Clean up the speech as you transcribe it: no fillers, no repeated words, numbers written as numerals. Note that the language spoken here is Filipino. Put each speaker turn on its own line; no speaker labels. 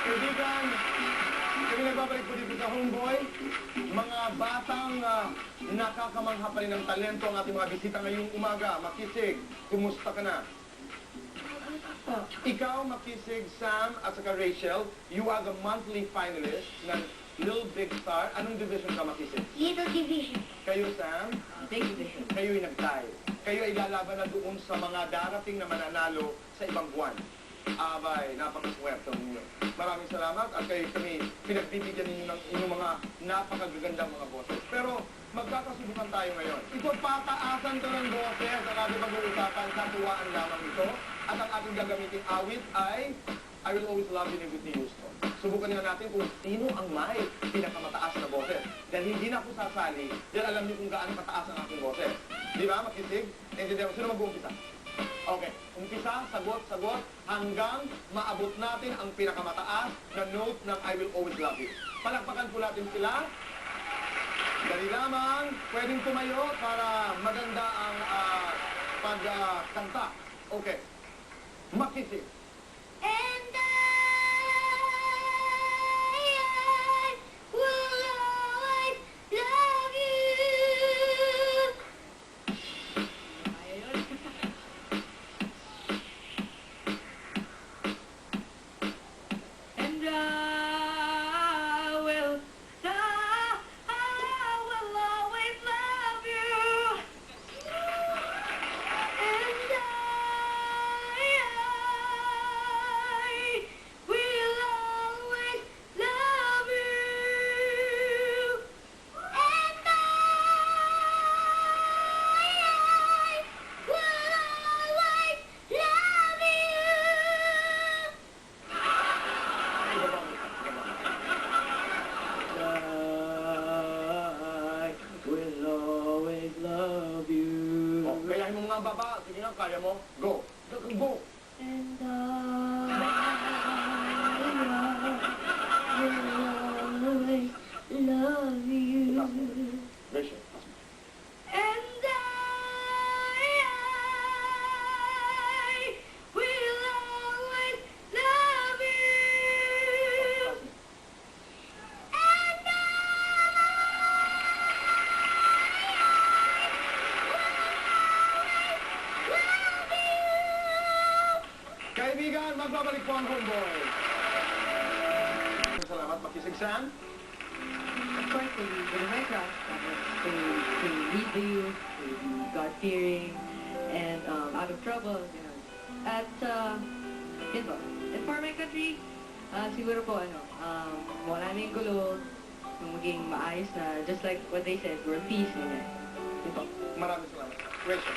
Kaibigan, kami nagbabalik po dito sa Homeboy. Mga batang nakakamangha pa rin ng talento ang ating mga bisita ngayong umaga. Makisig, kumusta ka na? Ikaw, Makisig, Sam, at saka Rachel, you are the monthly finalist ng Little Big Star. Anong division ka, Makisig?
Little division.
Kayo, Sam?
Big division.
Kayo'y nag-tie. Kayo ay lalaban na doon sa mga darating na mananalo sa ibang buwan. Abay, napakaswerte ninyo. Maraming salamat at kayo kami pinagbibigyan ninyo ng inyong mga napakagagandang mga boses. Pero magkakasubukan tayo ngayon. Ito, pataasan to ng boses ang ating pag-uusapan. Katuwaan lamang ito. At ang ating gagamitin awit ay I Will Always Love You ni Whitney Houston. Subukan nila natin kung sino ang may pinakamataas na boses. Dahil hindi na ako sasali, dahil alam niyo kung gaano kataas ang aking boses. Di ba, Makisig? Naintindihan mo, sino mag-uumpisa? Okay, umpisa, sagot, hanggang maabot natin ang pinakamataas na note ng I Will Always Love You. Palakpakan po natin sila. Dali lamang, pwedeng tumayo para maganda ang pagkanta. Okay, Makisig.
And I will always love you.
And I will always love you.
And I will always love you. And I will always love you.
I will always love you.
Oh, gayahin mo mga baba. Sige nga, kaya mo. Go. Go.
And I will always love you.
Rachel.
And I will always love you. And
Kaibigan, magbabalik po ang Homeboy. Salamat, Makisig, Sam.
Of course, to my craft, to lead the youth, to be God-fearing, and out of trouble, you know. At, yun po. And for my country, siguro po, wala na yung gulo, maging maayos na, just like what they said, we're peace, ganyan.
Maraming salamat. Rachel.